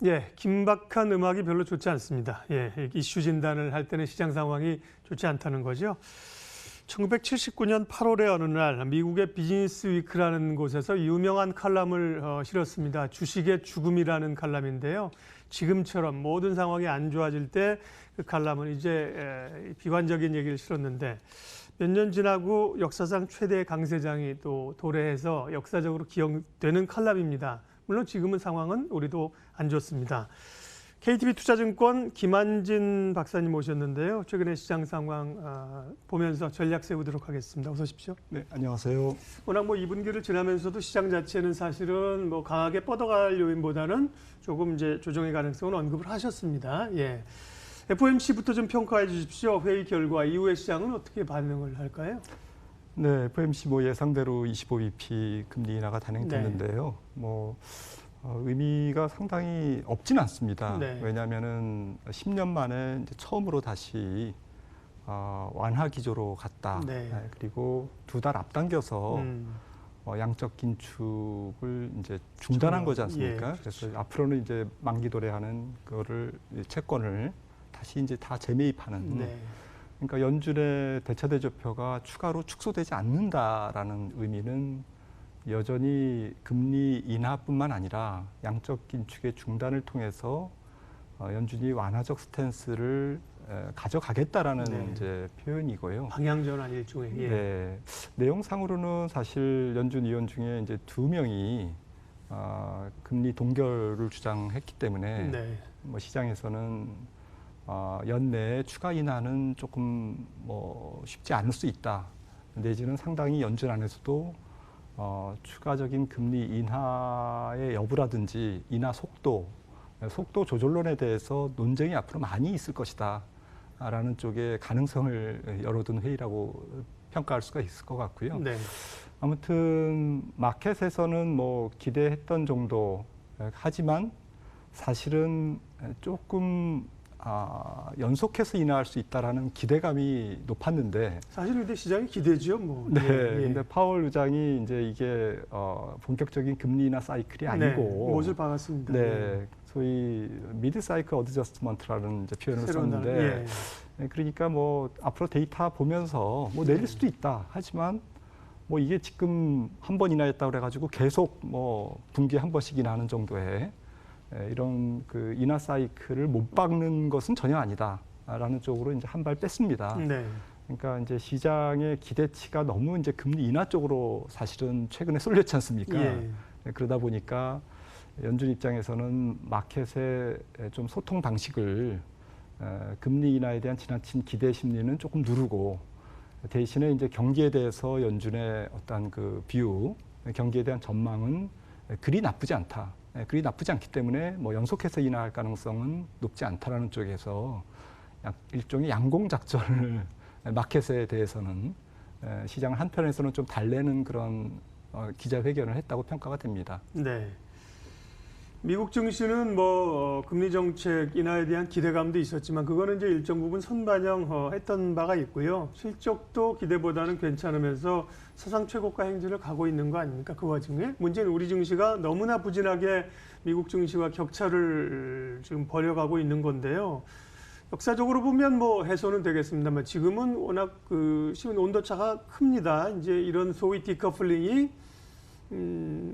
예, 긴박한 음악이 별로 좋지 않습니다. 예, 이슈 진단을 할 때는 시장 상황이 좋지 않다는 거죠. 1979년 8월의 어느 날 미국의 비즈니스 위크라는 곳에서 유명한 칼럼을 실었습니다. 주식의 죽음이라는 칼럼인데요. 지금처럼 모든 상황이 안 좋아질 때 그 칼럼은 이제 비관적인 얘기를 실었는데 몇 년 지나고 역사상 최대의 강세장이 또 도래해서 역사적으로 기억되는 칼럼입니다. 물론 지금은 상황은 우리도 안 좋습니다. KTB 투자증권 김한진 박사님 모셨는데요. 최근의 시장 상황 보면서 전략 세우도록 하겠습니다. 어서 오십시오. 네, 안녕하세요. 워낙 2분기를 지나면서도 시장 자체는 사실은 강하게 뻗어갈 요인보다는 조금 이제 조정의 가능성을 언급을 하셨습니다. 예. FOMC부터 좀 평가해 주십시오. 회의 결과 이후의 시장은 어떻게 반응을 할까요? 네, FOMC 예상대로 25bp 금리 인하가 단행됐는데요. 의미가 상당히 없진 않습니다. 네. 왜냐하면은 10년 만에 이제 처음으로 다시 완화 기조로 갔다. 네. 그리고 2달 앞당겨서 양적 긴축을 이제 중단한 거지 않습니까? 예, 그렇죠. 그래서 앞으로는 이제 만기 도래하는 거를 채권을 다시 이제 다 재매입하는. 네. 그러니까 연준의 대차 대조표가 추가로 축소되지 않는다라는 의미는 여전히 금리 인하뿐만 아니라 양적 긴축의 중단을 통해서 연준이 완화적 스탠스를 가져가겠다라는 네. 이제 표현이고요. 방향 전환 일종의. 예. 네, 내용상으로는 사실 연준 위원 중에 이제 2명이 금리 동결을 주장했기 때문에 네. 시장에서는 연내에 추가 인하는 조금 쉽지 않을 수 있다. 내지는 상당히 연준 안에서도 추가적인 금리 인하의 여부라든지 인하 속도 조절론에 대해서 논쟁이 앞으로 많이 있을 것이다. 라는 쪽에 가능성을 열어둔 회의라고 평가할 수가 있을 것 같고요. 네. 아무튼 마켓에서는 기대했던 정도 하지만 사실은 조금 연속해서 인하할 수 있다라는 기대감이 높았는데 사실 근데 시장이 기대죠, 네. 예. 근데 파월 의장이 이제 이게 본격적인 금리 인하 사이클이 아니고 못을 박았습니다. 네. 소위 미드 사이클 어드저스트먼트라는 이제 표현을 썼는데 그러니까 앞으로 데이터 보면서 내릴 수도 있다. 하지만 이게 지금 한 번 인하했다고 그래가지고 계속 분기에 한 번씩 인하하는 정도의 이런 그 인하 사이클을 못 박는 것은 전혀 아니다라는 쪽으로 이제 한 발 뺐습니다. 네. 그러니까 이제 시장의 기대치가 너무 이제 금리 인하 쪽으로 사실은 최근에 쏠렸지 않습니까? 예. 그러다 보니까 연준 입장에서는 마켓의 좀 소통 방식을 금리 인하에 대한 지나친 기대 심리는 조금 누르고 대신에 이제 경기에 대해서 연준의 어떤 그 뷰, 경기에 대한 전망은 그리 나쁘지 않다. 그리 나쁘지 않기 때문에 연속해서 인하할 가능성은 높지 않다라는 쪽에서 일종의 양공 작전을 마켓에 대해서는 시장 한편에서는 좀 달래는 그런 기자회견을 했다고 평가가 됩니다. 네. 미국 증시는 금리 정책 인하에 대한 기대감도 있었지만 그거는 이제 일정 부분 선반영했던 바가 있고요. 실적도 기대보다는 괜찮으면서 사상 최고가 행진을 가고 있는 거 아닙니까? 그 와중에 문제는 우리 증시가 너무나 부진하게 미국 증시와 격차를 지금 벌여가고 있는 건데요. 역사적으로 보면 해소는 되겠습니다만 지금은 워낙 시운 온도차가 큽니다. 이제 이런 소위 디커플링이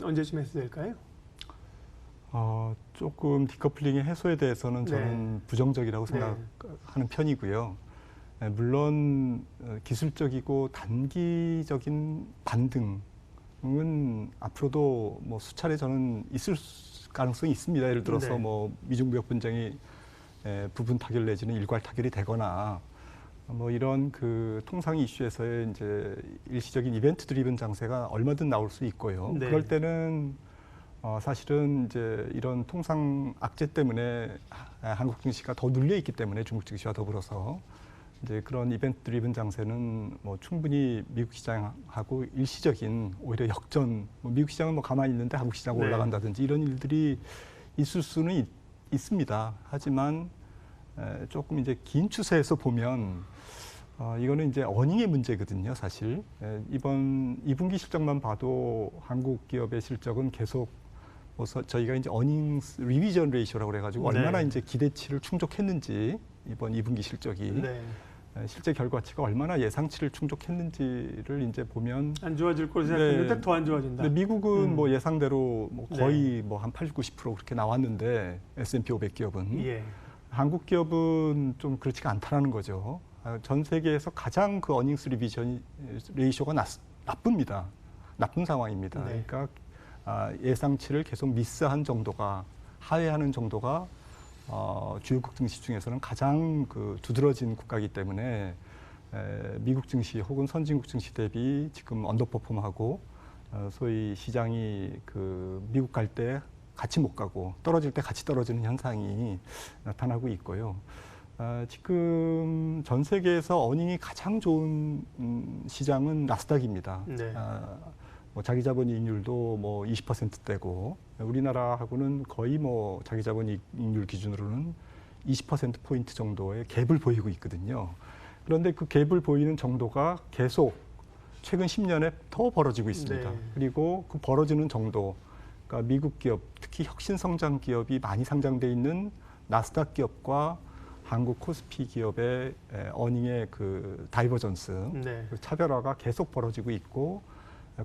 언제쯤 해소될까요? 조금 디커플링의 해소에 대해서는 저는 네. 부정적이라고 생각하는 편이고요. 물론 기술적이고 단기적인 반등은 앞으로도 수차례 저는 있을 가능성이 있습니다. 예를 들어서 네. 미중 무역 분쟁이 부분 타결 내지는 일괄 타결이 되거나 이런 그 통상 이슈에서의 이제 일시적인 이벤트 드리븐 장세가 얼마든 나올 수 있고요. 네. 그럴 때는 사실은 이제 이런 통상 악재 때문에 한국 증시가 더 눌려 있기 때문에 중국 증시와 더불어서 이제 그런 이벤트 드리븐 장세는 충분히 미국 시장하고 일시적인 오히려 역전, 미국 시장은 가만히 있는데 한국 시장 올라간다든지 이런 일들이 있을 수는 있습니다. 하지만 조금 이제 긴 추세에서 보면 이거는 이제 어닝의 문제거든요, 사실. 이번 2분기 실적만 봐도 한국 기업의 실적은 계속 저희가 이제 어닝스 리비전 레이쇼라고 그래가지고 네. 얼마나 이제 기대치를 충족했는지 이번 2분기 실적이 네. 실제 결과치가 얼마나 예상치를 충족했는지를 이제 보면 안 좋아질 거로 생각했는데 네. 더 안 좋아진다. 근데 미국은 뭐 예상대로 뭐 거의 네. 뭐 한 80, 90% 그렇게 나왔는데 S&P 500 기업은 예. 한국 기업은 좀 그렇지가 않다라는 거죠. 전 세계에서 가장 그 어닝스 리비전 레이쇼가 나쁩니다. 나쁜 상황입니다. 네. 그러니까 예상치를 계속 미스한 정도가 하회하는 정도가 주요국 증시 중에서는 가장 그 두드러진 국가이기 때문에 미국 증시 혹은 선진국 증시 대비 지금 언더퍼폼하고 소위 시장이 그 미국 갈 때 같이 못 가고 떨어질 때 같이 떨어지는 현상이 나타나고 있고요. 지금 전 세계에서 어닝이 가장 좋은 시장은 나스닥입니다. 네. 뭐 자기 자본 이익률도 뭐 20%대고 우리나라하고는 거의 뭐 자기 자본 이익률 기준으로는 20%포인트 정도의 갭을 보이고 있거든요. 그런데 그 갭을 보이는 정도가 계속 최근 10년에 더 벌어지고 있습니다. 네. 그리고 그 벌어지는 정도, 그러니까 미국 기업, 특히 혁신 성장 기업이 많이 상장돼 있는 나스닥 기업과 한국 코스피 기업의 어닝의 그 다이버전스, 네. 그 차별화가 계속 벌어지고 있고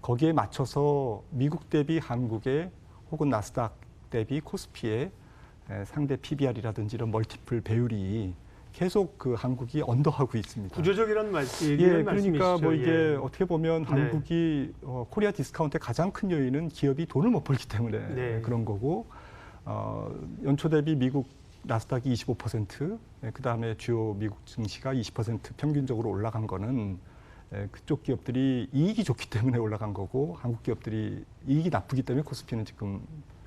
거기에 맞춰서 미국 대비 한국의 혹은 나스닥 대비 코스피의 상대 PBR이라든지 이런 멀티플 배율이 계속 그 한국이 언더하고 있습니다. 구조적이라는 예, 말씀이시죠. 그러니까 뭐 이게 예. 어떻게 보면 네. 한국이 코리아 디스카운트의 가장 큰 요인은 기업이 돈을 못 벌기 때문에 네. 그런 거고 연초 대비 미국 나스닥이 25%, 그다음에 주요 미국 증시가 20% 평균적으로 올라간 거는 그쪽 기업들이 이익이 좋기 때문에 올라간 거고 한국 기업들이 이익이 나쁘기 때문에 코스피는 지금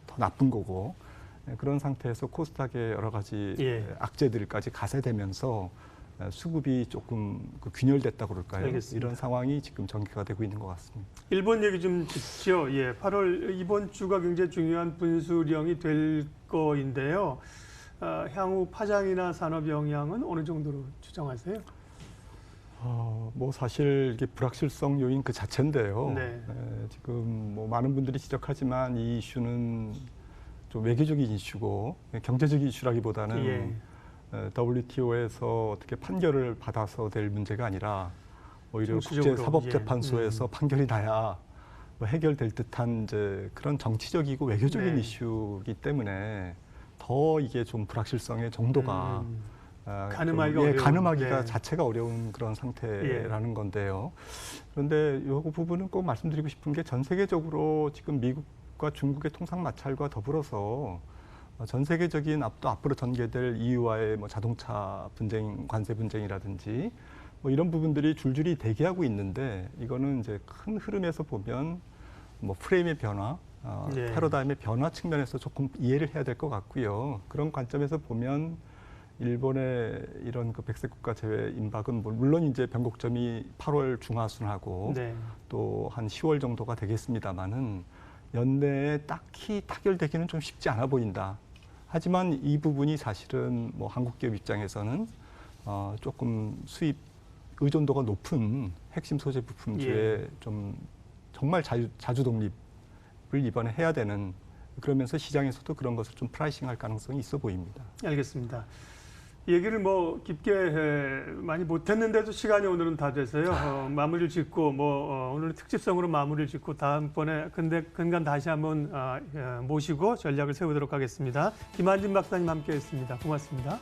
더 나쁜 거고 그런 상태에서 코스닥의 여러 가지 예. 악재들까지 가세되면서 수급이 조금 균열됐다고 그럴까요? 알겠습니다. 이런 상황이 지금 전개가 되고 있는 것 같습니다. 일본 얘기 좀 짚죠. 예, 8월 이번 주가 굉장히 중요한 분수령이 될 거인데요. 향후 파장이나 산업 영향은 어느 정도로 추정하세요? 뭐 사실 이게 불확실성 요인 그 자체인데요. 네. 지금 뭐 많은 분들이 지적하지만 이 이슈는 좀 외교적인 이슈고 경제적인 이슈라기보다는 예. WTO에서 어떻게 판결을 받아서 될 문제가 아니라 오히려 정치적으로, 국제사법재판소에서 예. 판결이 나야 뭐 해결될 듯한 이제 그런 정치적이고 외교적인 네. 이슈이기 때문에 더 이게 좀 불확실성의 정도가 가늠하기가 예, 어려운, 가늠하기가 네. 자체가 어려운 그런 상태라는 건데요. 그런데 이 부분은 꼭 말씀드리고 싶은 게 전 세계적으로 지금 미국과 중국의 통상 마찰과 더불어서 전 세계적인 또 앞으로 전개될 EU와의 뭐 자동차 분쟁, 관세 분쟁이라든지 뭐 이런 부분들이 줄줄이 대기하고 있는데 이거는 이제 큰 흐름에서 보면 뭐 프레임의 변화, 네. 패러다임의 변화 측면에서 조금 이해를 해야 될 것 같고요. 그런 관점에서 보면 일본의 이런 그 백색 국가 제외 임박은 물론 이제 변곡점이 8월 중하순하고 네. 또 한 10월 정도가 되겠습니다만은 연내에 딱히 타결되기는 좀 쉽지 않아 보인다. 하지만 이 부분이 사실은 뭐 한국 기업 입장에서는 조금 수입 의존도가 높은 핵심 소재 부품주에 좀 정말 자주 독립을 이번에 해야 되는 그러면서 시장에서도 그런 것을 좀 프라이싱할 가능성이 있어 보입니다. 알겠습니다. 얘기를 뭐 깊게 많이 못했는데도 시간이 오늘은 다 돼서요. 마무리를 짓고 오늘 특집성으로 마무리를 짓고 다음번에 근간 다시 한번 모시고 전략을 세우도록 하겠습니다. 김한진 박사님 함께했습니다. 고맙습니다.